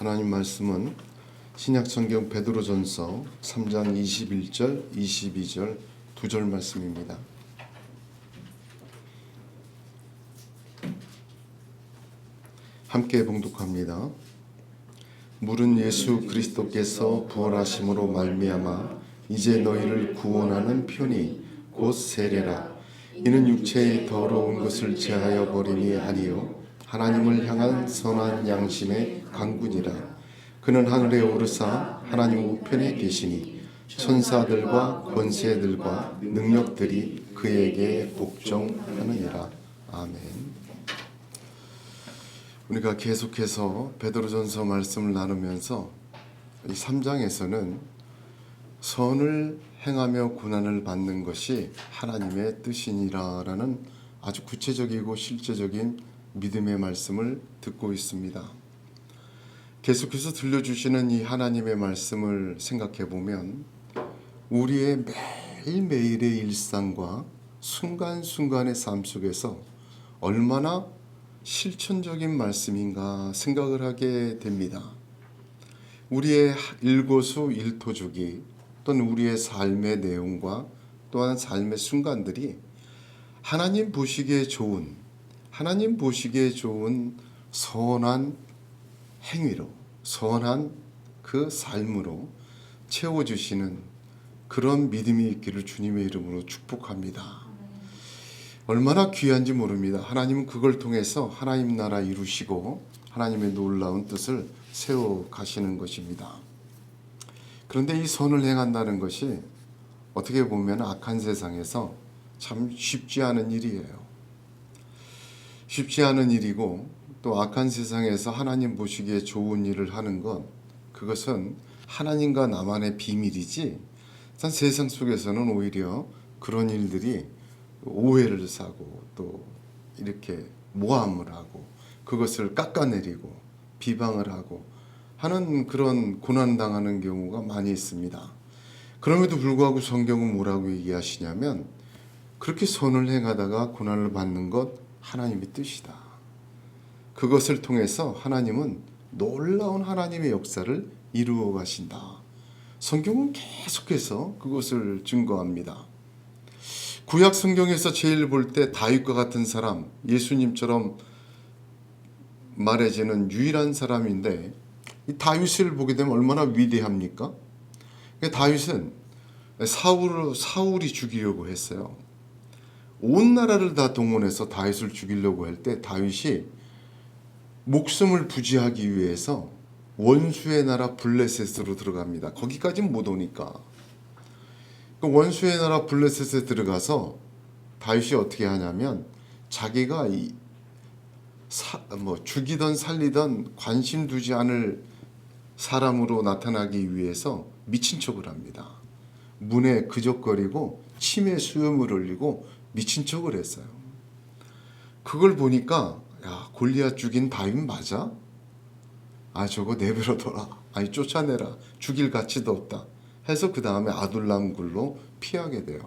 하나님 말씀은 신약성경 베드로전서 3장 21절, 22절 두 절 말씀입니다. 함께 봉독합니다. 물은 예수 그리스도께서 부활하심으로 말미암아 이제 너희를 구원하는 편이 곧 세례라. 이는 육체의 더러운 것을 제하여 버림이 아니요 하나님을 향한 선한 양심의 강군이라. 그는 하늘에 오르사 하나님 우편에 계시니 천사들과 권세들과 능력들이 그에게 복종하느니라. 아멘. 우리가 계속해서 베드로전서 말씀을 나누면서 이 3장에서는 선을 행하며 고난을 받는 것이 하나님의 뜻이니라라는 아주 구체적이고 실제적인 믿음의 말씀을 듣고 있습니다. 계속해서 들려주시는 이 하나님의 말씀을 생각해 보면 우리의 매일매일의 일상과 순간순간의 삶 속에서 얼마나 실천적인 말씀인가 생각을 하게 됩니다. 우리의 일거수 일토족이 또는 우리의 삶의 내용과 또한 삶의 순간들이 하나님 보시기에 좋은 선한 행위로, 선한 그 삶으로 채워주시는 그런 믿음이 있기를 주님의 이름으로 축복합니다. 얼마나 귀한지 모릅니다. 하나님은 그걸 통해서 하나님 나라 이루시고 하나님의 놀라운 뜻을 세워 가시는 것입니다. 그런데 이 선을 행한다는 것이 어떻게 보면 악한 세상에서 참 쉽지 않은 일이에요. 쉽지 않은 일이고 또 악한 세상에서 하나님 보시기에 좋은 일을 하는 것, 그것은 하나님과 나만의 비밀이지 세상 속에서는 오히려 그런 일들이 오해를 사고 또 이렇게 모함을 하고 그것을 깎아내리고 비방을 하고 하는 그런 고난당하는 경우가 많이 있습니다. 그럼에도 불구하고 성경은 뭐라고 얘기하시냐면 그렇게 선을 행하다가 고난을 받는 것 하나님의 뜻이다. 그것을 통해서 하나님은 놀라운 하나님의 역사를 이루어 가신다. 성경은 계속해서 그것을 증거합니다. 구약 성경에서 제일 볼 때 다윗과 같은 사람, 예수님처럼 말해지는 유일한 사람인데 이 다윗을 보게 되면 얼마나 위대합니까? 다윗은 사울이 죽이려고 했어요. 온 나라를 다 동원해서 다윗을 죽이려고 할 때 다윗이 목숨을 부지하기 위해서 원수의 나라 블레셋으로 들어갑니다. 거기까지는 못 오니까. 원수의 나라 블레셋에 들어가서 다윗이 어떻게 하냐면 자기가 죽이던 살리던 관심 두지 않을 사람으로 나타나기 위해서 미친 척을 합니다. 문에 그적거리고 침에 수염을 흘리고 미친 척을 했어요. 그걸 보니까 야, 골리앗 죽인 다윗 맞아? 저거 내버려둬라. 쫓아내라. 죽일 가치도 없다. 해서 그 다음에 아둘람 굴로 피하게 돼요.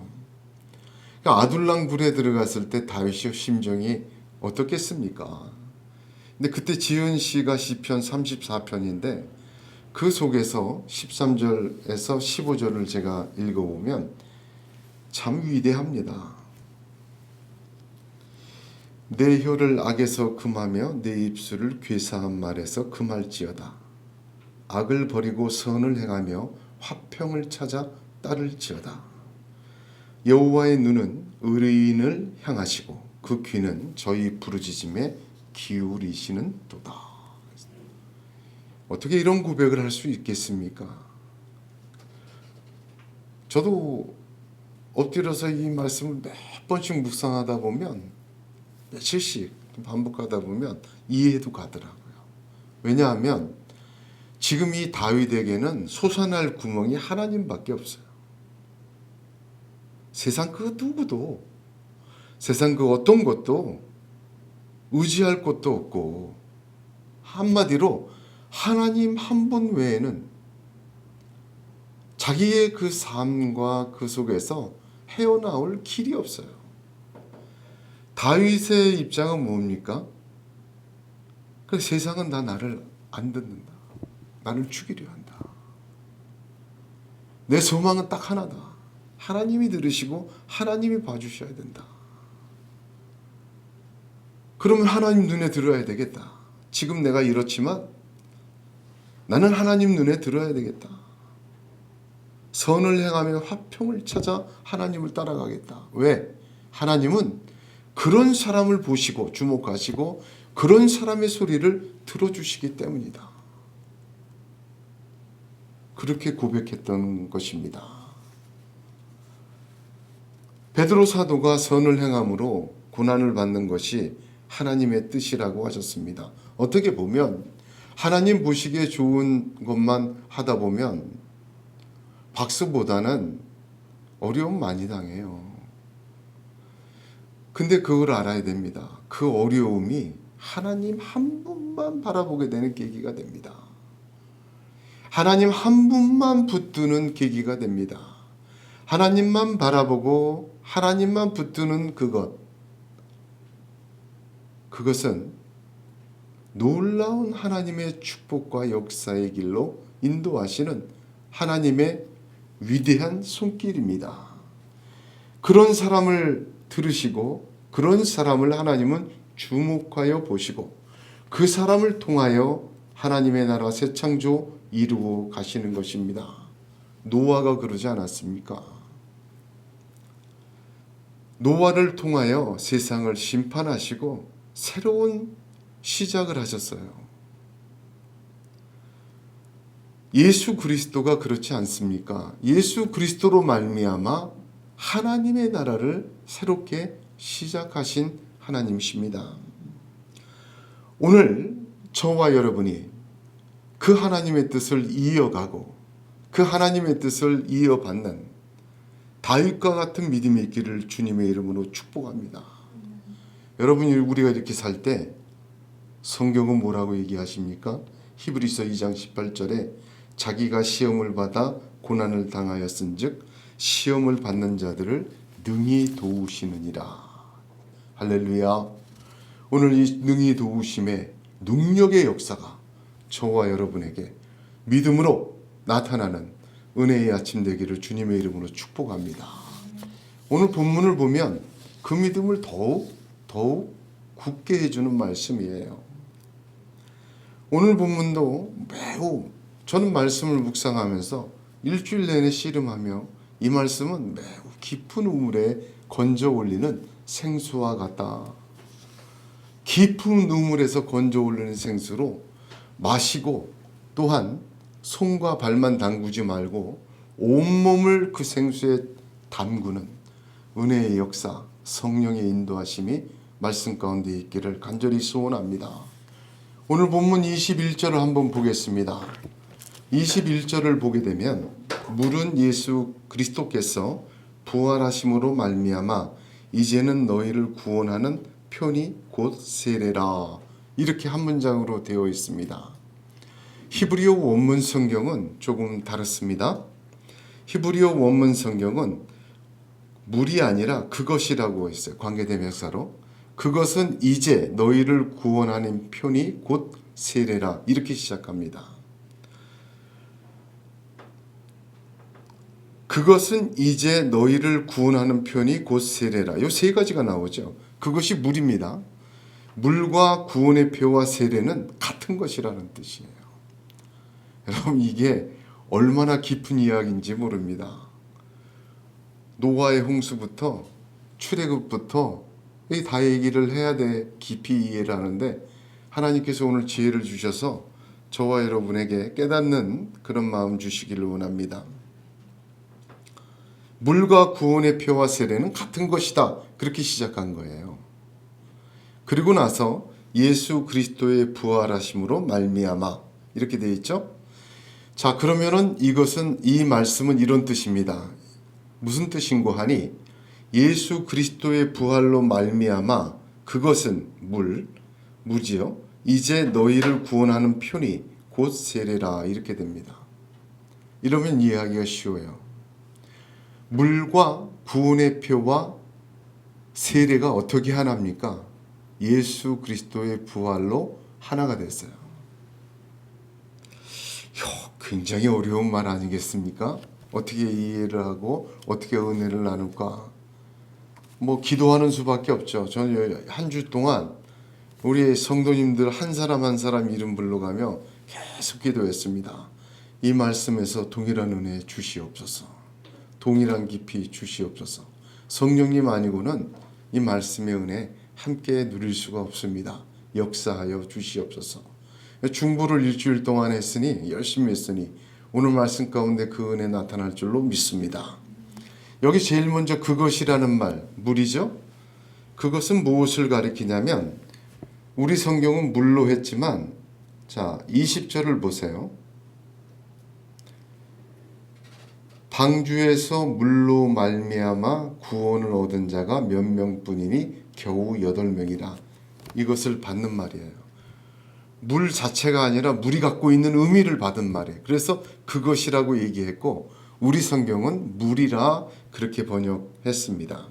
아둘람 굴에 들어갔을 때 다윗의 심정이 어떻겠습니까? 근데 그때 지은 시가 시편 34편인데 그 속에서 13절에서 15절을 제가 읽어보면 참 위대합니다. 내 혀를 악에서 금하며 내 입술을 괴사한 말에서 금할지어다. 악을 버리고 선을 행하며 화평을 찾아 따를지어다. 여호와의 눈은 의인을 향하시고 그 귀는 저희 부르짖음에 기울이시는 도다. 어떻게 이런 고백을 할 수 있겠습니까? 저도 엎드려서 이 말씀을 몇 번씩 묵상하다 보면 며칠씩 반복하다 보면 이해도 가더라고요. 왜냐하면 지금 이 다윗에게는 솟아날 구멍이 하나님밖에 없어요. 세상 그 누구도, 세상 그 어떤 것도 의지할 곳도 없고 한마디로 하나님 한 분 외에는 자기의 그 삶과 그 속에서 헤어나올 길이 없어요. 다윗의 입장은 뭡니까? 그 세상은 다 나를 안 듣는다. 나를 죽이려 한다. 내 소망은 딱 하나다. 하나님이 들으시고 하나님이 봐주셔야 된다. 그러면 하나님 눈에 들어야 되겠다. 지금 내가 이렇지만 나는 하나님 눈에 들어야 되겠다. 선을 행하며 화평을 찾아 하나님을 따라가겠다. 왜? 하나님은 그런 사람을 보시고 주목하시고 그런 사람의 소리를 들어주시기 때문이다. 그렇게 고백했던 것입니다. 베드로 사도가 선을 행함으로 고난을 받는 것이 하나님의 뜻이라고 하셨습니다. 어떻게 보면 하나님 보시기에 좋은 것만 하다 보면 박수보다는 어려움 많이 당해요. 근데 그걸 알아야 됩니다. 그 어려움이 하나님 한 분만 바라보게 되는 계기가 됩니다. 하나님 한 분만 붙드는 계기가 됩니다. 하나님만 바라보고 하나님만 붙드는 그것은 놀라운 하나님의 축복과 역사의 길로 인도하시는 하나님의 위대한 손길입니다. 그런 사람을 들으시고 그런 사람을 하나님은 주목하여 보시고 그 사람을 통하여 하나님의 나라 새 창조 이루어 가시는 것입니다. 노아가 그러지 않았습니까? 노아를 통하여 세상을 심판하시고 새로운 시작을 하셨어요. 예수 그리스도가 그렇지 않습니까? 예수 그리스도로 말미암아 하나님의 나라를 새롭게 시작하신 하나님이십니다. 오늘 저와 여러분이 그 하나님의 뜻을 이어가고 그 하나님의 뜻을 이어받는 다윗과 같은 믿음이 있기를 주님의 이름으로 축복합니다. 여러분이 우리가 이렇게 살 때 성경은 뭐라고 얘기하십니까? 히브리서 2장 18절에 자기가 시험을 받아 고난을 당하였은즉 시험을 받는 자들을 능히 도우시느니라. 할렐루야. 오늘 이 능히 도우심의 능력의 역사가 저와 여러분에게 믿음으로 나타나는 은혜의 아침 되기를 주님의 이름으로 축복합니다. 오늘 본문을 보면 그 믿음을 더욱 굳게 해주는 말씀이에요. 오늘 본문도 매우 저는 말씀을 묵상하면서 일주일 내내 씨름하며 이 말씀은 매우 깊은 우물에 건져 올리는 생수와 같다. 깊은 우물에서 건져 올리는 생수로 마시고 또한 손과 발만 담그지 말고 온몸을 그 생수에 담그는 은혜의 역사, 성령의 인도하심이 말씀 가운데 있기를 간절히 소원합니다. 오늘 본문 21절을 한번 보겠습니다. 21절을 보게 되면 물은 예수 그리스도께서 부활하심으로 말미암아 이제는 너희를 구원하는 편이 곧 세례라. 이렇게 한 문장으로 되어 있습니다. 히브리어 원문 성경은 조금 다릅니다. 히브리어 원문 성경은 물이 아니라 그것이라고 했어요. 관계대명사로. 그것은 이제 너희를 구원하는 편이 곧 세례라. 이렇게 시작합니다. 그것은 이제 너희를 구원하는 편이 곧 세례라. 이 세 가지가 나오죠. 그것이 물입니다. 물과 구원의 표와 세례는 같은 것이라는 뜻이에요. 여러분 이게 얼마나 깊은 이야기인지 모릅니다. 노아의 홍수부터 출애굽부터 다 얘기를 해야 돼 깊이 이해를 하는데 하나님께서 오늘 지혜를 주셔서 저와 여러분에게 깨닫는 그런 마음 주시기를 원합니다. 물과 구원의 표와 세례는 같은 것이다. 그렇게 시작한 거예요. 그리고 나서 예수 그리스도의 부활하심으로 말미암아 이렇게 되어 있죠. 자, 그러면은 이 말씀은 이런 뜻입니다. 무슨 뜻인고 하니 예수 그리스도의 부활로 말미암아 그것은 무지요. 이제 너희를 구원하는 편이 곧 세례라 이렇게 됩니다. 이러면 이해하기가 쉬워요. 물과 구원의 표와 세례가 어떻게 하나입니까? 예수 그리스도의 부활로 하나가 됐어요. 굉장히 어려운 말 아니겠습니까? 어떻게 이해를 하고 어떻게 은혜를 나눌까? 뭐 기도하는 수밖에 없죠. 저는 한 주 동안 우리 성도님들 한 사람 한 사람 이름 불러가며 계속 기도했습니다. 이 말씀에서 동일한 은혜 주시옵소서. 동일한 깊이 주시옵소서. 성령님 아니고는 이 말씀의 은혜 함께 누릴 수가 없습니다. 역사하여 주시옵소서. 중보를 일주일 동안 했으니 열심히 했으니 오늘 말씀 가운데 그 은혜 나타날 줄로 믿습니다. 여기 제일 먼저 그것이라는 말, 물이죠. 그것은 무엇을 가리키냐면 우리 성경은 물로 했지만 자 20절을 보세요. 방주에서 물로 말미암아 구원을 얻은 자가 몇 명뿐이니 겨우 8명이라. 이것을 받는 말이에요. 물 자체가 아니라 물이 갖고 있는 의미를 받은 말이에요. 그래서 그것이라고 얘기했고 우리 성경은 물이라 그렇게 번역했습니다.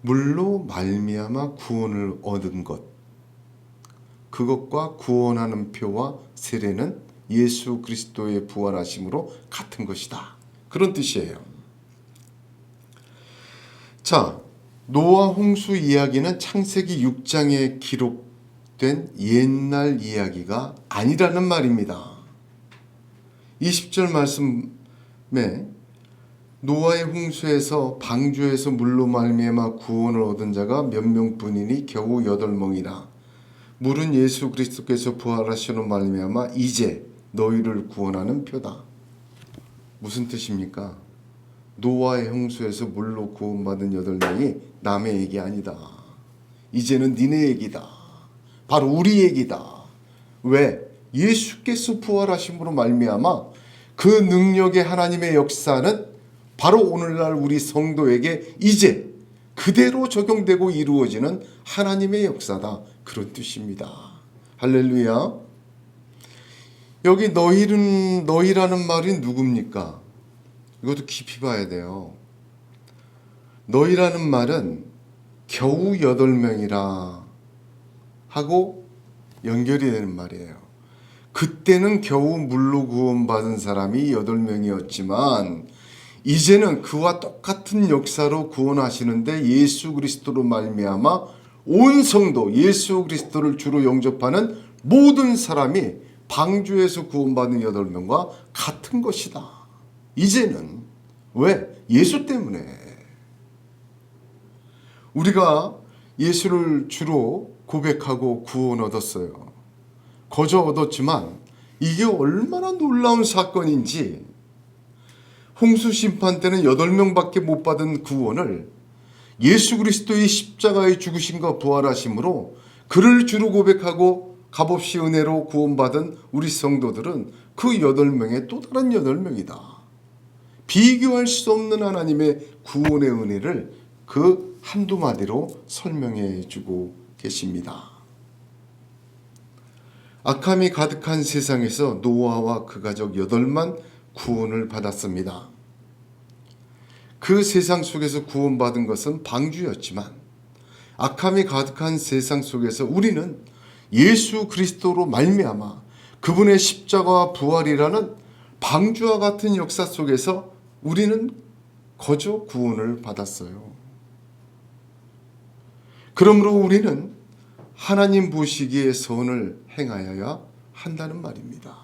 물로 말미암아 구원을 얻은 것, 그것과 구원하는 표와 세례는 예수 그리스도의 부활하심으로 같은 것이다. 그런 뜻이에요. 자, 노아 홍수 이야기는 창세기 6장에 기록된 옛날 이야기가 아니라는 말입니다. 20절 말씀에 노아의 홍수에서 방주에서 물로 말미암아 구원을 얻은 자가 몇 명뿐이니 겨우 8명이라. 물은 예수 그리스도께서 부활하시는 말미암아 이제 너희를 구원하는 표다. 무슨 뜻입니까? 노아의 홍수에서 물로 구원받은 8명이 남의 얘기 아니다. 이제는 니네 얘기다. 바로 우리 얘기다. 왜? 예수께서 부활하심으로 말미암아 그 능력의 하나님의 역사는 바로 오늘날 우리 성도에게 이제 그대로 적용되고 이루어지는 하나님의 역사다. 그런 뜻입니다. 할렐루야. 여기 너희라는 말이 누굽니까? 이것도 깊이 봐야 돼요. 너희라는 말은 겨우 8명이라 하고 연결이 되는 말이에요. 그때는 겨우 물로 구원받은 사람이 8명이었지만 이제는 그와 똑같은 역사로 구원하시는데 예수 그리스도로 말미암아 온 성도 예수 그리스도를 주로 영접하는 모든 사람이 방주에서 구원받은 8명과 같은 것이다. 이제는 왜? 예수 때문에. 우리가 예수를 주로 고백하고 구원 얻었어요. 거저 얻었지만 이게 얼마나 놀라운 사건인지 홍수 심판 때는 8명밖에 못 받은 구원을 예수 그리스도의 십자가의 죽으심과 부활하심으로 그를 주로 고백하고 값없이 은혜로 구원받은 우리 성도들은 그 8명의 또 다른 8명이다. 비교할 수 없는 하나님의 구원의 은혜를 그 한두 마디로 설명해 주고 계십니다. 악함이 가득한 세상에서 노아와 그 가족 8만 구원을 받았습니다. 그 세상 속에서 구원받은 것은 방주였지만 악함이 가득한 세상 속에서 우리는 예수 그리스도로 말미암아 그분의 십자가와 부활이라는 방주와 같은 역사 속에서 우리는 거저 구원을 받았어요. 그러므로 우리는 하나님 보시기에 선을 행하여야 한다는 말입니다.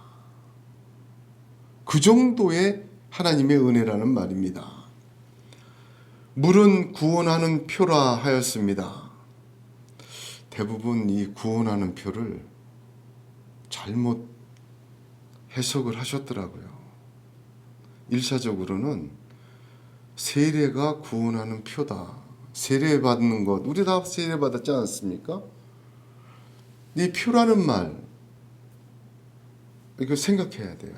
그 정도의 하나님의 은혜라는 말입니다. 물은 구원하는 표라 하였습니다. 대부분 이 구원하는 표를 잘못 해석을 하셨더라고요. 1차적으로는 세례가 구원하는 표다. 세례 받는 것, 우리 다 세례 받았지 않습니까? 이 표라는 말, 이거 생각해야 돼요.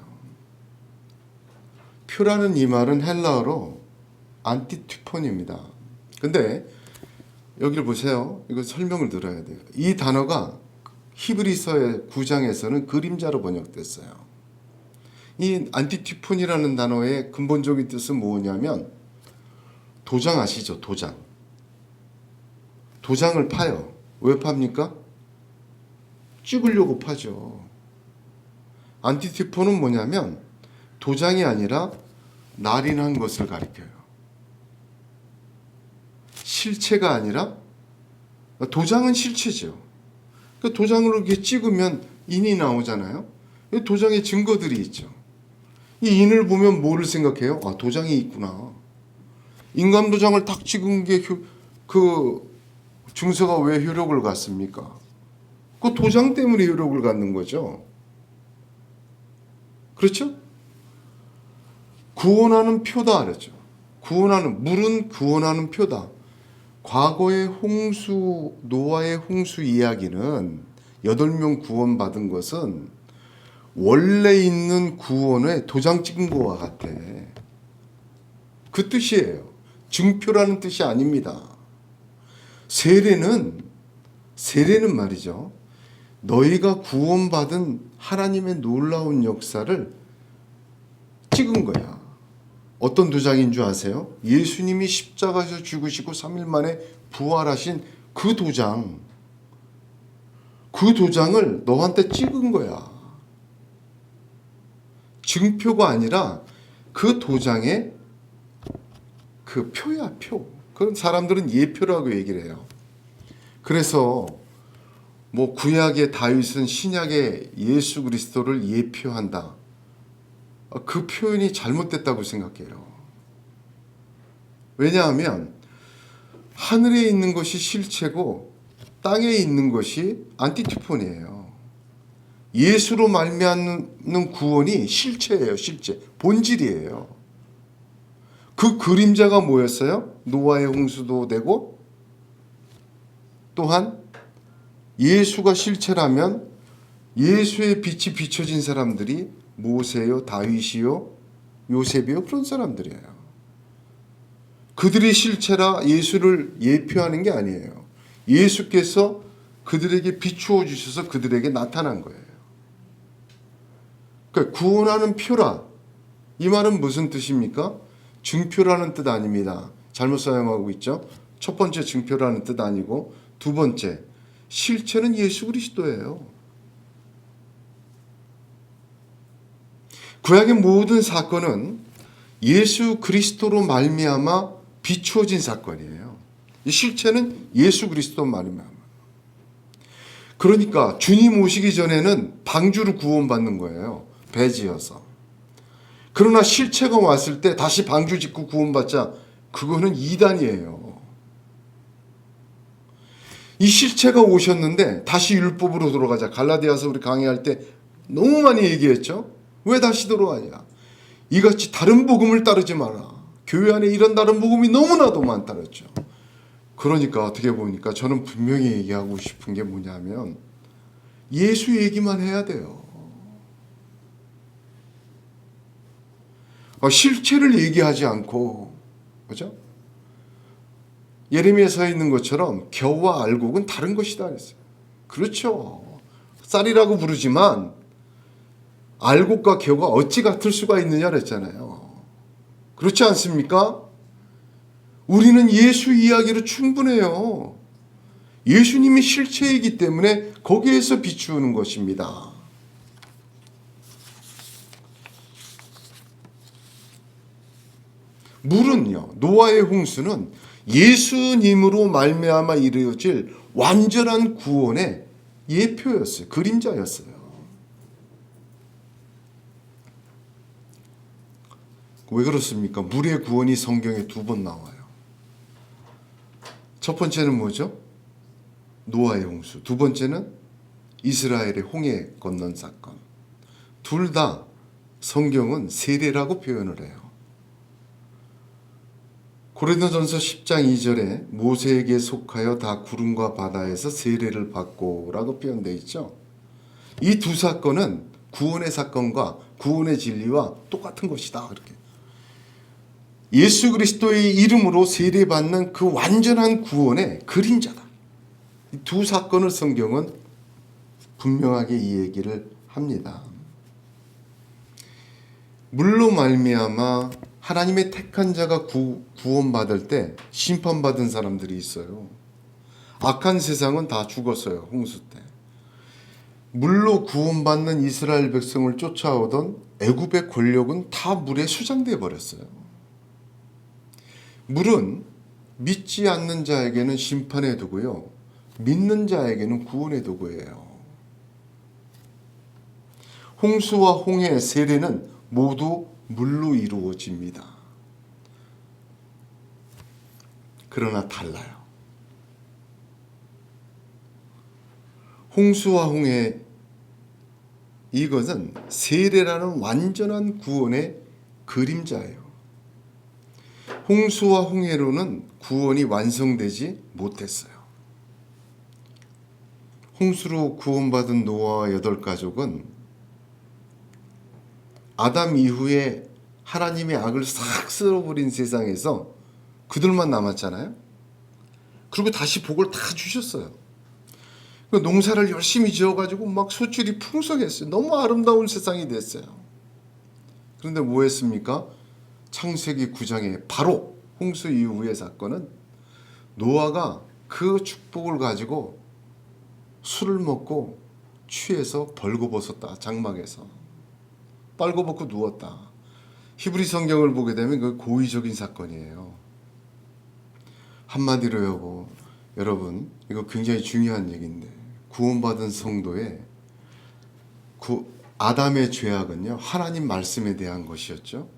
표라는 이 말은 헬라어로 안티티폰입니다. 근데 여기를 보세요. 이거 설명을 들어야 돼요. 이 단어가 히브리서의 9장에서는 그림자로 번역됐어요. 이 안티티폰이라는 단어의 근본적인 뜻은 뭐냐면 도장 아시죠? 도장. 도장을 파요. 왜 팝니까? 찍으려고 파죠. 안티티포는 뭐냐면 도장이 아니라 날인한 것을 가리켜요. 실체가 아니라, 도장은 실체죠. 그러니까 도장을 이렇게 찍으면 인이 나오잖아요. 도장에 증거들이 있죠. 이 인을 보면 뭐를 생각해요? 아, 도장이 있구나. 인감 도장을 딱 찍은 게 그 증서가 왜 효력을 갖습니까? 그 도장 때문에 효력을 갖는 거죠. 그렇죠? 구원하는 표다 그랬죠. 물은 구원하는 표다. 과거의 홍수, 노아의 홍수 이야기는 8명 구원받은 것은 원래 있는 구원에 도장 찍은 거와 같아. 그 뜻이에요. 증표라는 뜻이 아닙니다. 세례는 말이죠. 너희가 구원받은 하나님의 놀라운 역사를 찍은 거야. 어떤 도장인 줄 아세요? 예수님이 십자가에서 죽으시고 3일 만에 부활하신 그 도장. 그 도장을 너한테 찍은 거야. 증표가 아니라 그 도장의 그 표야, 표. 그런 사람들은 예표라고 얘기를 해요. 그래서 뭐 구약의 다윗은 신약의 예수 그리스도를 예표한다. 그 표현이 잘못됐다고 생각해요. 왜냐하면 하늘에 있는 것이 실체고 땅에 있는 것이 안티티폰이에요. 예수로 말미암는 구원이 실체예요. 실체. 본질이에요. 그 그림자가 뭐였어요? 노아의 홍수도 되고, 또한 예수가 실체라면 예수의 빛이 비춰진 사람들이 모세요, 다윗이요, 요셉이요, 그런 사람들이에요. 그들이 실체라 예수를 예표하는 게 아니에요. 예수께서 그들에게 비추어 주셔서 그들에게 나타난 거예요. 그러니까 구원하는 표라. 이 말은 무슨 뜻입니까? 증표라는 뜻 아닙니다. 잘못 사용하고 있죠. 첫 번째 증표라는 뜻 아니고, 두 번째 실체는 예수 그리스도예요. 구약의 모든 사건은 예수 그리스도로 말미암아 비추어진 사건이에요. 이 실체는 예수 그리스도 말미암아. 그러니까 주님 오시기 전에는 방주로 구원받는 거예요. 배 지어서. 그러나 실체가 왔을 때 다시 방주 짓고 구원받자, 그거는 이단이에요. 이 실체가 오셨는데 다시 율법으로 돌아가자. 갈라디아서 우리 강의할 때 너무 많이 얘기했죠. 왜 다시 돌아가냐. 이같이 다른 복음을 따르지 마라. 교회 안에 이런 다른 복음이 너무나도 많다 그랬죠. 그러니까 어떻게 보니까 저는 분명히 얘기하고 싶은 게 뭐냐면 예수 얘기만 해야 돼요. 실체를 얘기하지 않고, 그죠? 예레미야서에 있는 것처럼 겨와 알곡은 다른 것이다 그랬어요. 그렇죠. 쌀이라고 부르지만 알곡과 겨가 어찌 같을 수가 있느냐 그랬잖아요. 그렇지 않습니까? 우리는 예수 이야기로 충분해요. 예수님이 실체이기 때문에 거기에서 비추는 것입니다. 물은요, 노아의 홍수는 예수님으로 말미암아 이루어질 완전한 구원의 예표였어요. 그림자였어요. 왜 그렇습니까? 물의 구원이 성경에 2번 나와요. 첫 번째는 뭐죠? 노아의 홍수. 두 번째는 이스라엘의 홍해 건넌 사건. 둘 다 성경은 세례라고 표현을 해요. 고린도전서 10장 2절에 모세에게 속하여 다 구름과 바다에서 세례를 받고 라고 표현되어 있죠. 이 두 사건은 구원의 사건과 구원의 진리와 똑같은 것이다. 그렇게. 예수 그리스도의 이름으로 세례받는 그 완전한 구원의 그림자다. 이 두 사건을 성경은 분명하게 이 얘기를 합니다. 물로 말미암아 하나님의 택한 자가 구원받을 때 심판받은 사람들이 있어요. 악한 세상은 다 죽었어요. 홍수 때. 물로 구원받는 이스라엘 백성을 쫓아오던 애굽의 권력은 다 물에 수장되어 버렸어요. 물은 믿지 않는 자에게는 심판의 도구요, 믿는 자에게는 구원의 도구예요. 홍수와 홍해의 세례는 모두 물로 이루어집니다. 그러나 달라요. 홍수와 홍해, 이것은 세례라는 완전한 구원의 그림자예요. 홍수와 홍해로는 구원이 완성되지 못했어요. 홍수로 구원받은 노아와 8가족은 아담 이후에 하나님의 악을 싹 쓸어버린 세상에서 그들만 남았잖아요. 그리고 다시 복을 다 주셨어요. 농사를 열심히 지어가지고 막 소출이 풍성했어요. 너무 아름다운 세상이 됐어요. 그런데 뭐 했습니까? 창세기 9장에 바로 홍수 이후의 사건은 노아가 그 축복을 가지고 술을 먹고 취해서 벌거벗었다. 장막에서 빨고벗고 누웠다. 히브리 성경을 보게 되면 그 고의적인 사건이에요. 한마디로 여러분, 이거 굉장히 중요한 얘기인데, 구원받은 성도의 아담의 죄악은요, 하나님 말씀에 대한 것이었죠.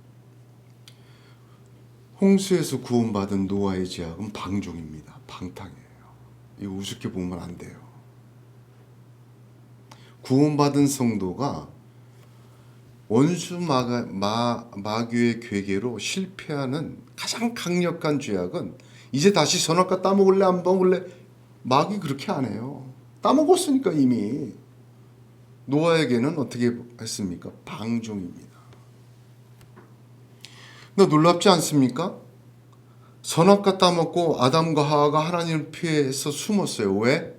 홍수에서 구원받은 노아의 죄악은 방종입니다. 방탕이에요. 이거 우습게 보면 안 돼요. 구원받은 성도가 원수 마귀의 괴계로 실패하는 가장 강력한 죄악은, 이제 다시 선악과 따먹을래 안 먹을래, 마귀 그렇게 안 해요. 따먹었으니까 이미. 노아에게는 어떻게 했습니까? 방종입니다. 근데 놀랍지 않습니까? 선악과 따먹고 아담과 하와가 하나님을 피해서 숨었어요. 왜?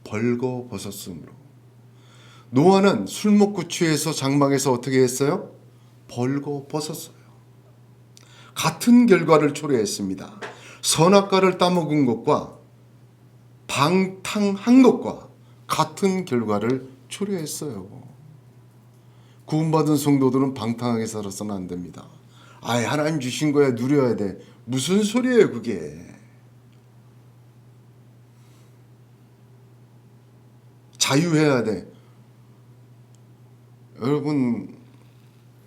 벌거벗었으므로. 노아는 술 먹고 취해서 장막에서 어떻게 했어요? 벌거벗었어요. 같은 결과를 초래했습니다. 선악과를 따먹은 것과 방탕한 것과 같은 결과를 초래했어요. 구원받은 성도들은 방탕하게 살아서는 안 됩니다. 아예 하나님 주신 거야, 누려야 돼. 무슨 소리예요 그게. 자유해야 돼. 여러분,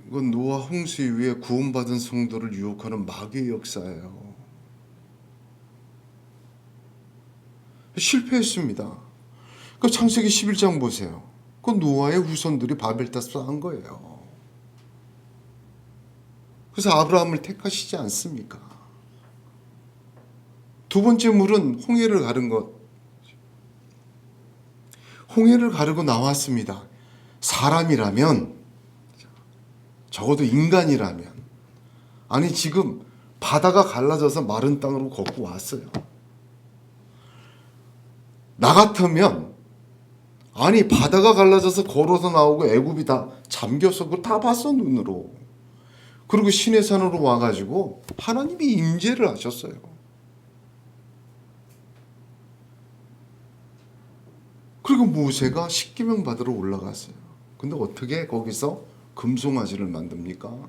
이건 노아 홍수 이후에 구원받은 성도를 유혹하는 마귀의 역사예요. 실패했습니다. 그 창세기 11장 보세요. 그 노아의 후손들이 바벨탑을 한 거예요. 그래서 아브라함을 택하시지 않습니까? 두 번째 물은 홍해를 가른 것. 홍해를 가르고 나왔습니다. 사람이라면, 적어도 인간이라면, 아니 지금 바다가 갈라져서 마른 땅으로 걷고 왔어요. 나 같으면, 아니 바다가 갈라져서 걸어서 나오고 애굽이 다 잠겨서 그거 다 봤어, 눈으로. 그리고 시내산으로 와가지고 하나님이 임재를 하셨어요. 그리고 모세가 십계명 받으러 올라갔어요. 근데 어떻게 거기서 금송아지를 만듭니까?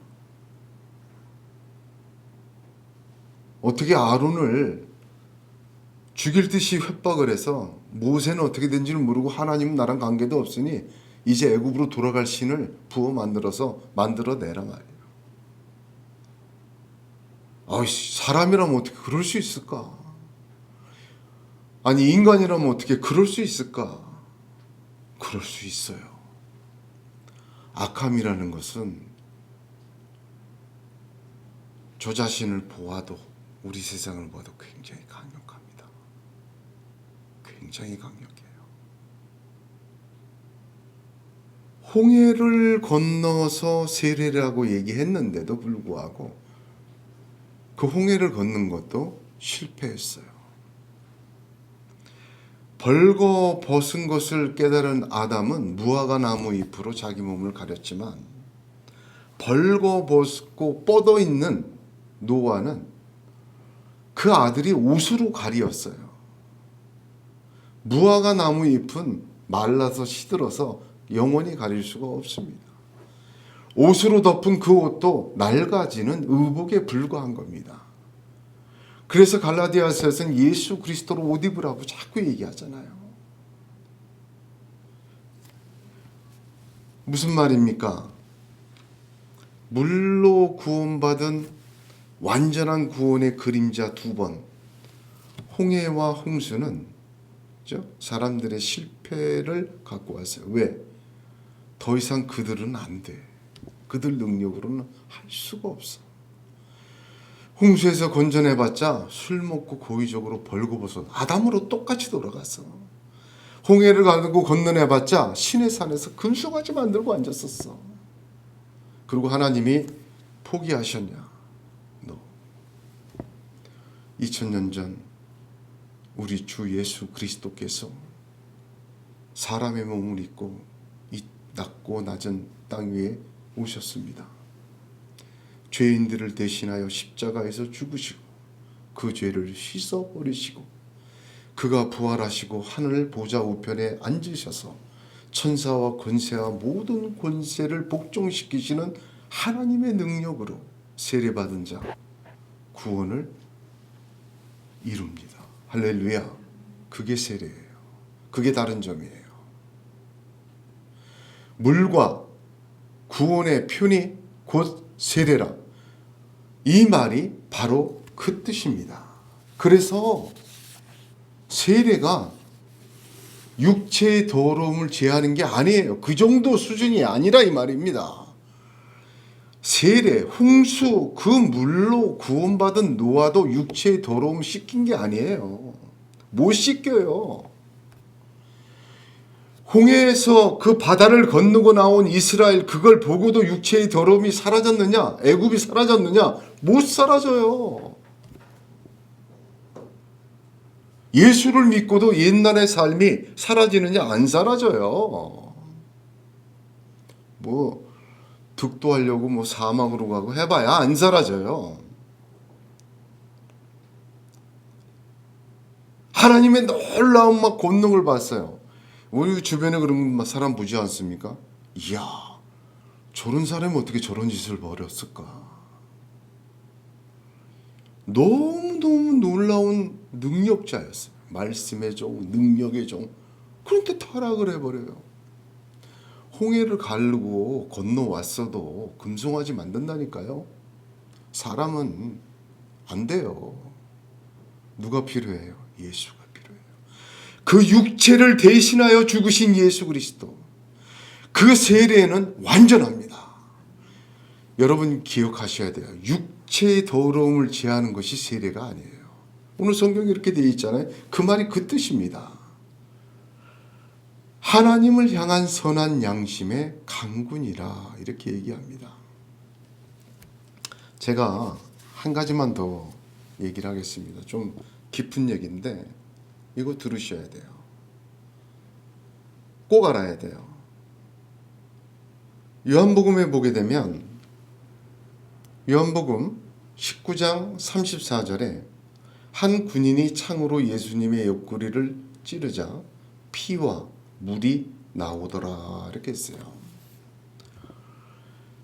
어떻게 아론을 죽일 듯이 협박을 해서, 모세는 어떻게 된지는 모르고 하나님은 나랑 관계도 없으니 이제 애굽으로 돌아갈 신을 부어 만들어내라 말이에요. 사람이라면 어떻게 그럴 수 있을까? 아니 인간이라면 어떻게 그럴 수 있을까? 그럴 수 있어요. 악함이라는 것은 저 자신을 보아도, 우리 세상을 봐도 굉장히 강력합니다. 굉장히 강력해요. 홍해를 건너서 세례라고 얘기했는데도 불구하고 그 홍해를 걷는 것도 실패했어요. 벌거벗은 것을 깨달은 아담은 무화과 나무 잎으로 자기 몸을 가렸지만, 벌거벗고 뻗어있는 노아는 그 아들이 옷으로 가리었어요. 무화과 나무 잎은 말라서 시들어서 영원히 가릴 수가 없습니다. 옷으로 덮은 그 옷도 낡아지는 의복에 불과한 겁니다. 그래서 갈라디아서에서는 예수 그리스도로 옷 입으라고 자꾸 얘기하잖아요. 무슨 말입니까? 물로 구원받은 완전한 구원의 그림자 두 번, 홍해와 홍수는 사람들의 실패를 갖고 왔어요. 왜? 더 이상 그들은 안 돼. 그들 능력으로는 할 수가 없어. 홍수에서 건져내봤자 술 먹고 고의적으로 벌거벗어 아담으로 똑같이 돌아갔어. 홍해를 가지고 건너내봤자 신의 산에서 금송아지 만들고 앉았었어. 그리고 하나님이 포기하셨냐? 너 2000년 전 우리 주 예수 그리스도께서 사람의 몸을 입고 이 낮고 낮은 땅 위에 오셨습니다. 죄인들을 대신하여 십자가에서 죽으시고 그 죄를 씻어버리시고 그가 부활하시고 하늘 보좌 우편에 앉으셔서 천사와 권세와 모든 권세를 복종시키시는 하나님의 능력으로 세례받은 자 구원을 이룹니다. 할렐루야. 그게 세례예요. 그게 다른 점이에요. 물과 구원의 표니 곧 세례라. 이 말이 바로 그 뜻입니다. 그래서 세례가 육체의 더러움을 제하는 게 아니에요. 그 정도 수준이 아니라 이 말입니다. 세례, 홍수, 그 물로 구원받은 노아도 육체의 더러움을 씻긴 게 아니에요. 못 씻겨요. 홍해에서 그 바다를 건너고 나온 이스라엘, 그걸 보고도 육체의 더러움이 사라졌느냐? 애굽이 사라졌느냐? 못 사라져요. 예수를 믿고도 옛날의 삶이 사라지느냐? 안 사라져요. 득도하려고 사막으로 가고 해봐야 안 사라져요. 하나님의 놀라운 권능을 봤어요. 우리 주변에 그런 사람 보지 않습니까? 이야, 저런 사람이 어떻게 저런 짓을 벌였을까? 너무너무 놀라운 능력자였어요. 말씀의 종, 능력의 종. 그런데 타락을 해버려요. 홍해를 가르고 건너왔어도 금송아지 만든다니까요. 사람은 안 돼요. 누가 필요해요? 예수가 필요해요. 그 육체를 대신하여 죽으신 예수 그리스도. 그 세례는 완전합니다. 여러분 기억하셔야 돼요. 육체의 더러움을 제하는 것이 세례가 아니에요. 오늘 성경에 이렇게 되어 있잖아요. 그 말이 그 뜻입니다. 하나님을 향한 선한 양심의 강군이라 이렇게 얘기합니다. 제가 한 가지만 더 얘기를 하겠습니다. 좀 깊은 얘기인데 이거 들으셔야 돼요. 꼭 알아야 돼요. 요한복음에 보게 되면 요한복음 19장 34절에 한 군인이 창으로 예수님의 옆구리를 찌르자 피와 물이 나오더라 이렇게 했어요.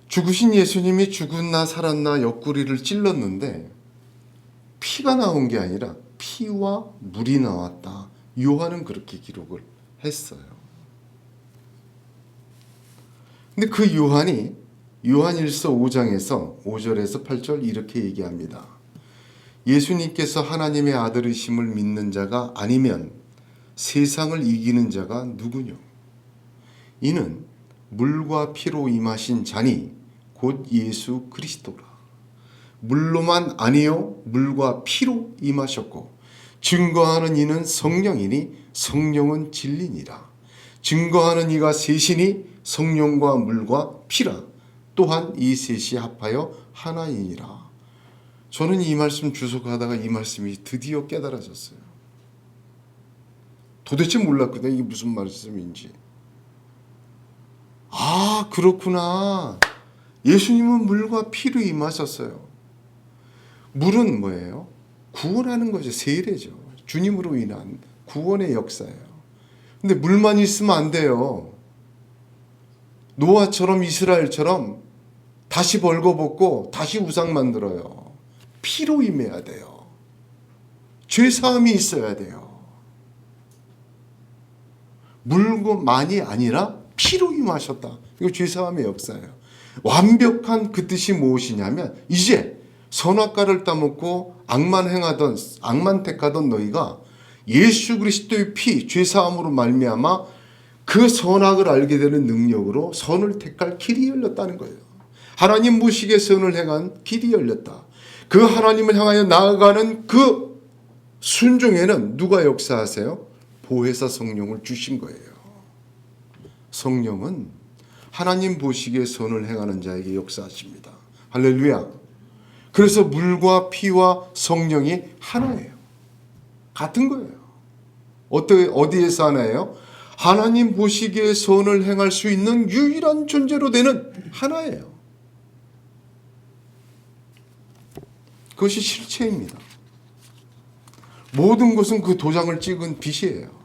죽으신 예수님이 죽었나 살았나 옆구리를 찔렀는데 피가 나온 게 아니라 피와 물이 나왔다. 요한은 그렇게 기록을 했어요. 근데 그 요한이 요한일서 5장에서 5절에서 8절 이렇게 얘기합니다. 예수님께서 하나님의 아들이심을 믿는 자가 아니면 세상을 이기는 자가 누구뇨? 이는 물과 피로 임하신 자니 곧 예수 그리스도라. 물로만 아니요 물과 피로 임하셨고 증거하는 이는 성령이니 성령은 진리니라. 증거하는 이가 셋이니 성령과 물과 피라. 또한 이 셋이 합하여 하나이니라. 저는 이 말씀 주석하다가 이 말씀이 드디어 깨달아졌어요. 도대체 몰랐거든요. 이게 무슨 말씀인지. 아, 그렇구나. 예수님은 물과 피로 임하셨어요. 물은 뭐예요? 구원하는 거죠. 세례죠. 주님으로 인한 구원의 역사예요. 근데 물만 있으면 안 돼요. 노아처럼 이스라엘처럼 다시 벌거벗고 다시 우상 만들어요. 피로 임해야 돼요. 죄사함이 있어야 돼요. 물만이 아니라 피로 임하셨다. 이거 죄사함의 역사예요. 완벽한 그 뜻이 무엇이냐면 이제 선악과를 따먹고 악만 택하던 너희가 예수 그리스도의 피, 죄사함으로 말미암아 그 선악을 알게 되는 능력으로 선을 택할 길이 열렸다는 거예요. 하나님 보시기에 선을 행한 길이 열렸다. 그 하나님을 향하여 나아가는 그 순종에는 누가 역사하세요? 보혜사 성령을 주신 거예요. 성령은 하나님 보시기에 선을 행하는 자에게 역사하십니다. 할렐루야. 그래서 물과 피와 성령이 하나예요. 같은 거예요. 어디에서 하나예요? 하나님 보시기에 선을 행할 수 있는 유일한 존재로 되는 하나예요. 그것이 실체입니다. 모든 것은 그 도장을 찍은 빛이에요.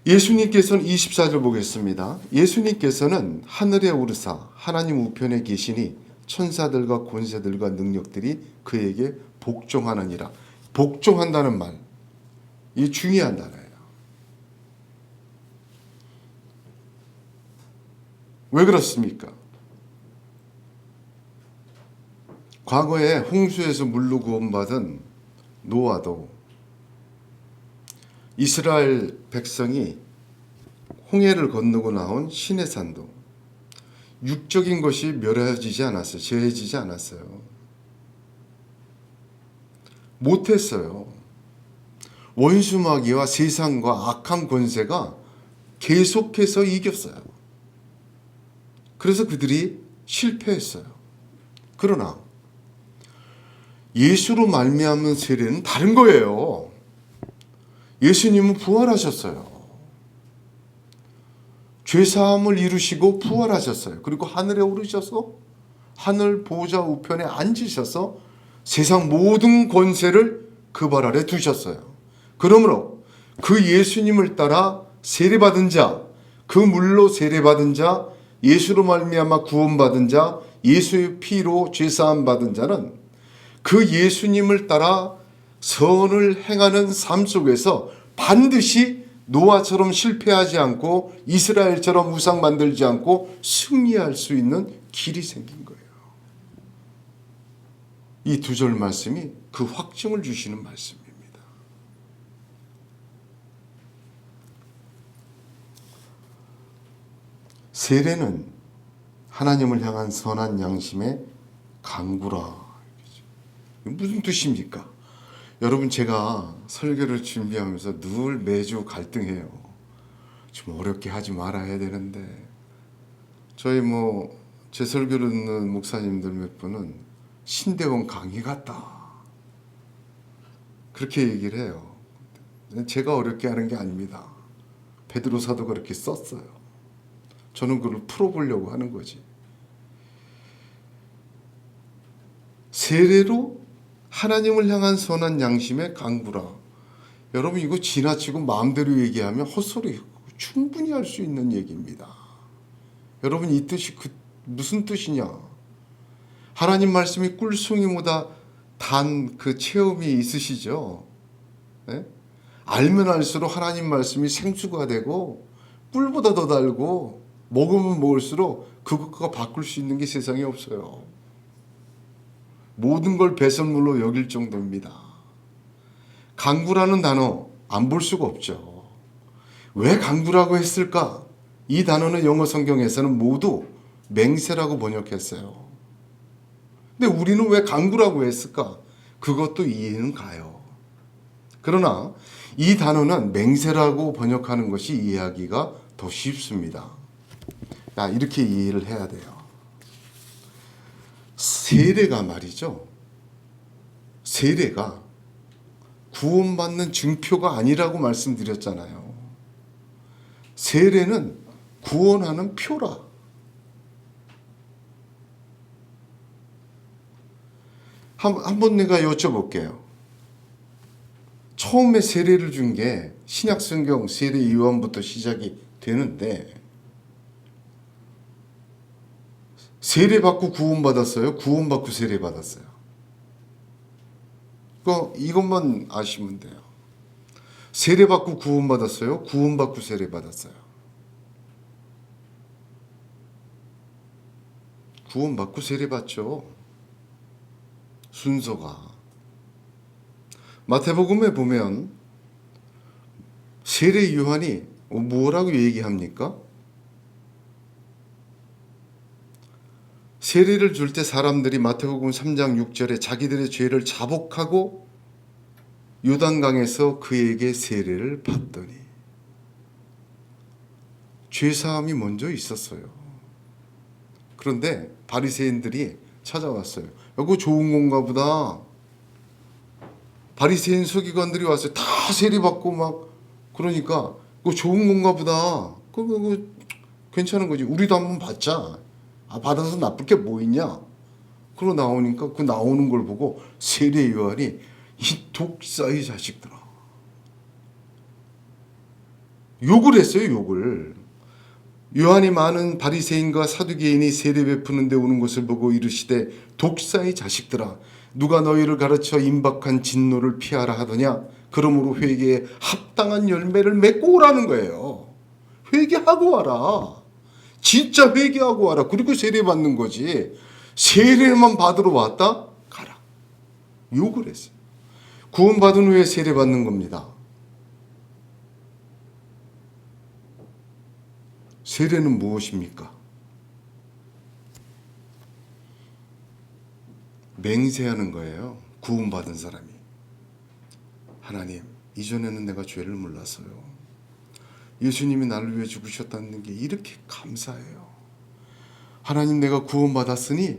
예수님께서는 24절 보겠습니다. 예수님께서는 하늘에 오르사 하나님 우편에 계시니 천사들과 권세들과 능력들이 그에게 복종하느니라. 복종한다는 말, 이 중요한 단어예요. 왜 그렇습니까? 과거에 홍수에서 물로 구원받은 노아도 이스라엘 백성이 홍해를 건너고 나온 시내산도 육적인 것이 멸해지지 않았어요. 제해지지 않았어요. 못했어요. 원수마귀와 세상과 악한 권세가 계속해서 이겼어요. 그래서 그들이 실패했어요. 그러나 예수로 말미암은 세례는 다른 거예요. 예수님은 부활하셨어요. 죄사함을 이루시고 부활하셨어요. 그리고 하늘에 오르셔서 하늘 보좌 우편에 앉으셔서 세상 모든 권세를 그 발 아래 두셨어요. 그러므로 그 예수님을 따라 세례받은 자, 그 물로 세례받은 자, 예수로 말미암아 구원받은 자, 예수의 피로 죄사함 받은 자는 그 예수님을 따라 선을 행하는 삶 속에서 반드시 노아처럼 실패하지 않고 이스라엘처럼 우상 만들지 않고 승리할 수 있는 길이 생긴 거예요. 이 두 절 말씀이 그 확증을 주시는 말씀입니다. 세례는 하나님을 향한 선한 양심의 강구라. 무슨 뜻입니까? 여러분, 제가 설교를 준비하면서 늘 매주 갈등해요. 좀 어렵게 하지 말아야 되는데 저희 제 설교를 듣는 목사님들 몇 분은 신대원 강의 같다 그렇게 얘기를 해요. 제가 어렵게 하는 게 아닙니다. 베드로 사도가 그렇게 썼어요. 저는 그걸 풀어보려고 하는 거지. 세례로 하나님을 향한 선한 양심의 강구라. 여러분, 이거 지나치고 마음대로 얘기하면 헛소리. 충분히 할 수 있는 얘기입니다. 여러분, 이 뜻이 무슨 뜻이냐? 하나님 말씀이 꿀송이보다 단 그 체험이 있으시죠? 네? 알면 알수록 하나님 말씀이 생수가 되고 꿀보다 더 달고 먹으면 먹을수록 그것과 바꿀 수 있는 게 세상에 없어요. 모든 걸 배설물로 여길 정도입니다. 강구라는 단어 안 볼 수가 없죠. 왜 강구라고 했을까? 이 단어는 영어 성경에서는 모두 맹세라고 번역했어요. 근데 우리는 왜 강구라고 했을까? 그것도 이해는 가요. 그러나 이 단어는 맹세라고 번역하는 것이 이해하기가 더 쉽습니다. 이렇게 이해를 해야 돼요. 세례가 말이죠. 세례가 구원받는 증표가 아니라고 말씀드렸잖아요. 세례는 구원하는 표라. 한번 내가 여쭤볼게요. 처음에 세례를 준 게 신약성경 세례 요한부터 시작이 되는데 세례받고 구원받았어요? 구원받고 세례받았어요? 이것만 아시면 돼요. 세례받고 구원받았어요? 구원받고 세례받았어요? 구원받고 세례받죠. 순서가. 마태복음에 보면 세례 요한이 뭐라고 얘기합니까? 세례를 줄 때 사람들이 마태복음 3장 6절에 자기들의 죄를 자복하고 요단강에서 그에게 세례를 받더니 죄사함이 먼저 있었어요. 그런데 바리새인들이 찾아왔어요. 이거 좋은 건가 보다. 바리새인 서기관들이 왔어요. 다 세례받고 막 그러니까 그거 좋은 건가 보다. 그거 괜찮은 거지. 우리도 한번 받자. 받아서 나쁠 게 뭐 있냐? 그러고 나오니까 그 나오는 걸 보고 세례 요한이 이 독사의 자식들아. 욕을 했어요, 욕을. 요한이 많은 바리새인과 사두개인이 세례 베푸는 데 오는 것을 보고 이르시되 독사의 자식들아 누가 너희를 가르쳐 임박한 진노를 피하라 하더냐? 그러므로 회개에 합당한 열매를 맺고 오라는 거예요. 회개하고 와라. 진짜 회개하고 와라. 그리고 세례 받는 거지. 세례만 받으러 왔다? 가라. 욕을 했어요. 구원받은 후에 세례 받는 겁니다. 세례는 무엇입니까? 맹세하는 거예요. 구원받은 사람이. 하나님, 이전에는 내가 죄를 몰라서요. 예수님이 나를 위해 죽으셨다는 게 이렇게 감사해요. 하나님, 내가 구원받았으니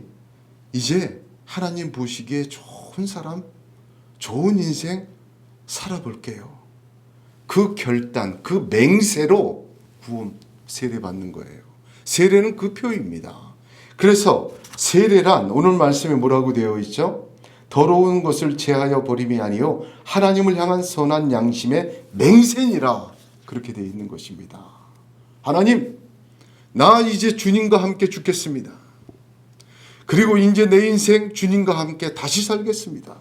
이제 하나님 보시기에 좋은 사람, 좋은 인생 살아볼게요. 그 결단, 그 맹세로 구원 세례 받는 거예요. 세례는 그 표입니다. 그래서 세례란 오늘 말씀에 뭐라고 되어 있죠? 더러운 것을 제하여 버림이 아니요 하나님을 향한 선한 양심의 맹세니라 그렇게 되어 있는 것입니다. 하나님, 나 이제 주님과 함께 죽겠습니다. 그리고 이제 내 인생 주님과 함께 다시 살겠습니다.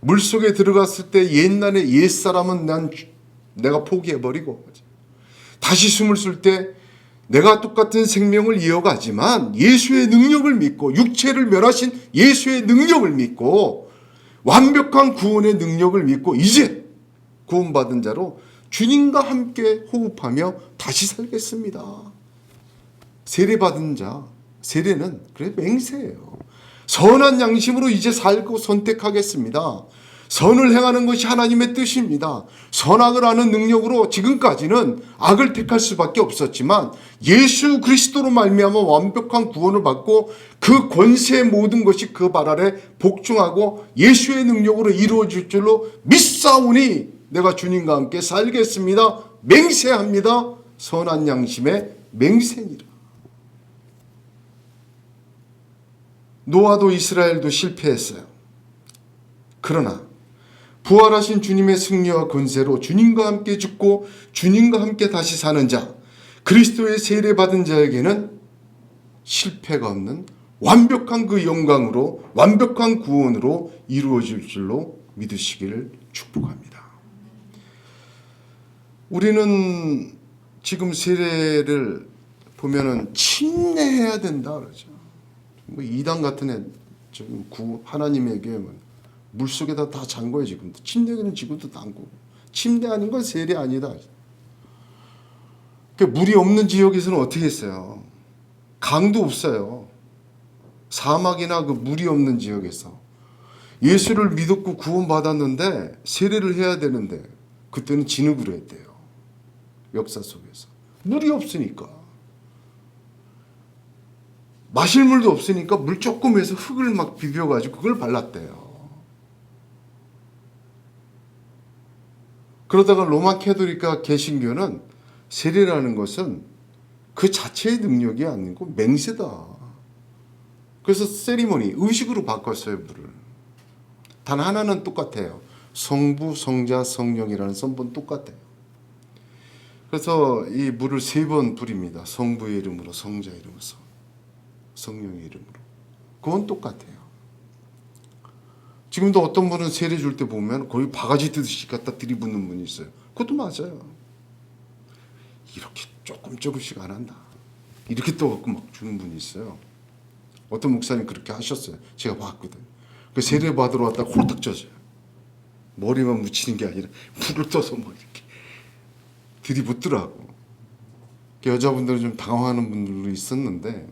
물속에 들어갔을 때 옛날에 옛사람은 내가 포기해버리고 다시 숨을 쉴 때 내가 똑같은 생명을 이어가지만 예수의 능력을 믿고 육체를 멸하신 예수의 능력을 믿고 완벽한 구원의 능력을 믿고 이제 구원받은 자로 주님과 함께 호흡하며 다시 살겠습니다. 세례받은 자, 세례는 그래 맹세예요. 선한 양심으로 이제 살고 선택하겠습니다. 선을 행하는 것이 하나님의 뜻입니다. 선악을 아는 능력으로 지금까지는 악을 택할 수밖에 없었지만 예수 그리스도로 말미암아 완벽한 구원을 받고 그 권세의 모든 것이 그 발 아래 복종하고 예수의 능력으로 이루어질 줄로 믿사오니 내가 주님과 함께 살겠습니다. 맹세합니다. 선한 양심의 맹세니라. 노아도 이스라엘도 실패했어요. 그러나 부활하신 주님의 승리와 권세로 주님과 함께 죽고 주님과 함께 다시 사는 자, 그리스도의 세례받은 자에게는 실패가 없는 완벽한 그 영광으로 완벽한 구원으로 이루어질 줄로 믿으시기를 축복합니다. 우리는 지금 세례를 보면은 침례해야 된다 그러죠. 뭐 이단 같은 애 지금 하나님에게 물속에다 다 잠궈요. 지금 침대는 지금도 담고 침대 아닌 건 세례 아니다. 그러니까 물이 없는 지역에서는 어떻게 했어요? 강도 없어요. 사막이나 그 물이 없는 지역에서 예수를 믿었고 구원받았는데 세례를 해야 되는데 그때는 진흙으로 했대요. 역사 속에서 물이 없으니까 마실 물도 없으니까 물 조금 해서 흙을 막 비벼가지고 그걸 발랐대요. 그러다가 로마 캐톨릭과 개신교는 세례라는 것은 그 자체의 능력이 아니고 맹세다. 그래서 세리머니, 의식으로 바꿨어요, 물을. 단 하나는 똑같아요. 성부, 성자, 성령이라는 선본 똑같아요. 그래서 이 물을 3번 뿌립니다. 성부의 이름으로, 성자의 이름으로, 성령의 이름으로. 그건 똑같아요. 지금도 어떤 분은 세례 줄 때 보면 거의 바가지 뜨듯이 갖다 들이붓는 분이 있어요. 그것도 맞아요. 이렇게 조금씩 안 한다. 이렇게 떠갖고 막 주는 분이 있어요. 어떤 목사님 그렇게 하셨어요. 제가 봤거든. 그 세례 받으러 왔다가 홀딱 젖어요. 머리만 묻히는 게 아니라 물을 떠서 막 이렇게 들이붓더라고. 여자분들은 좀 당황하는 분들도 있었는데,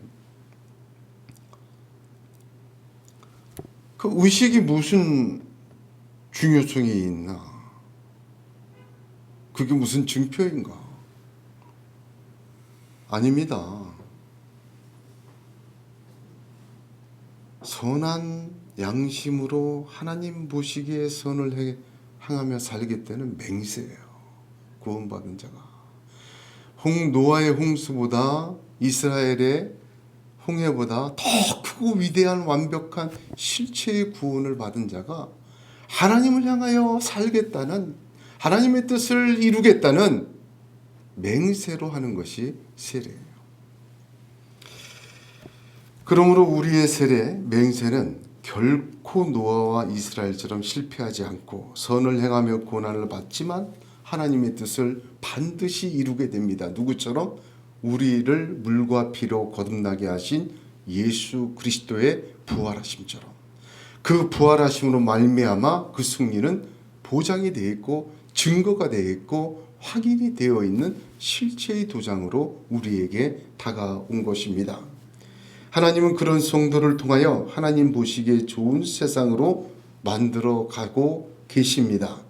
그 의식이 무슨 중요성이 있나? 그게 무슨 증표인가? 아닙니다. 선한 양심으로 하나님 보시기에 선을 행하며 살겠다는 맹세예요. 구원받은 자가. 노아의 홍수보다, 이스라엘의 홍해보다 더 크고 위대한 완벽한 실체의 구원을 받은 자가 하나님을 향하여 살겠다는, 하나님의 뜻을 이루겠다는 맹세로 하는 것이 세례예요. 그러므로 우리의 세례, 맹세는 결코 노아와 이스라엘처럼 실패하지 않고 선을 행하며 고난을 받지만 하나님의 뜻을 반드시 이루게 됩니다. 누구처럼? 우리를 물과 피로 거듭나게 하신 예수 그리스도의 부활하심처럼. 그 부활하심으로 말미암아 그 승리는 보장이 되어 있고 증거가 되어 있고 확인이 되어 있는 실체의 도장으로 우리에게 다가온 것입니다. 하나님은 그런 성도를 통하여 하나님 보시기에 좋은 세상으로 만들어 가고 계십니다.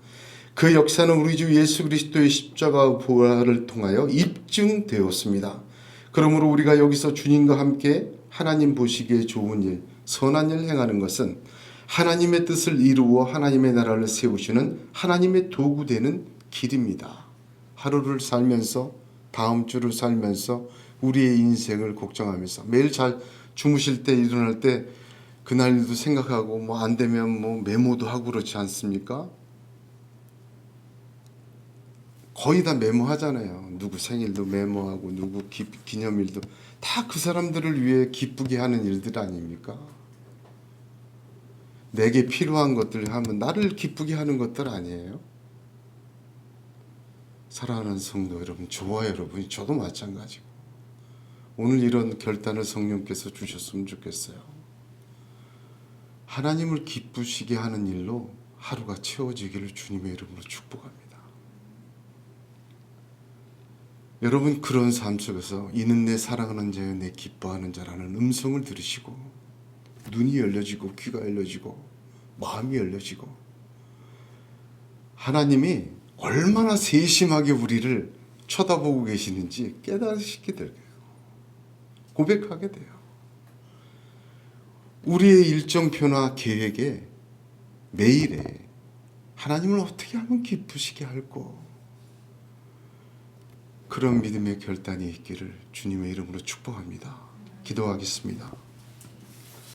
그 역사는 우리 주 예수 그리스도의 십자가 부활을 통하여 입증되었습니다. 그러므로 우리가 여기서 주님과 함께 하나님 보시기에 좋은 일, 선한 일 행하는 것은 하나님의 뜻을 이루어 하나님의 나라를 세우시는 하나님의 도구 되는 길입니다. 하루를 살면서, 다음 주를 살면서 우리의 인생을 걱정하면서 매일 잘 주무실 때, 일어날 때 그날 일도 생각하고 뭐 안 되면 뭐 메모도 하고 그렇지 않습니까? 거의 다 메모하잖아요. 누구 생일도 메모하고 누구 기념일도 다 그 사람들을 위해 기쁘게 하는 일들 아닙니까? 내게 필요한 것들 하면 나를 기쁘게 하는 것들 아니에요? 사랑하는 성도 여러분, 저와 여러분, 저도 마찬가지고 오늘 이런 결단을 성령께서 주셨으면 좋겠어요. 하나님을 기쁘시게 하는 일로 하루가 채워지기를 주님의 이름으로 축복합니다. 여러분, 그런 삶 속에서 이는 내 사랑하는 자여 내 기뻐하는 자라는 음성을 들으시고 눈이 열려지고 귀가 열려지고 마음이 열려지고 하나님이 얼마나 세심하게 우리를 쳐다보고 계시는지 깨닫게 돼요. 고백하게 돼요. 우리의 일정표나 계획에 매일에 하나님을 어떻게 하면 기쁘시게 할고, 그런 믿음의 결단이 있기를 주님의 이름으로 축복합니다. 기도하겠습니다.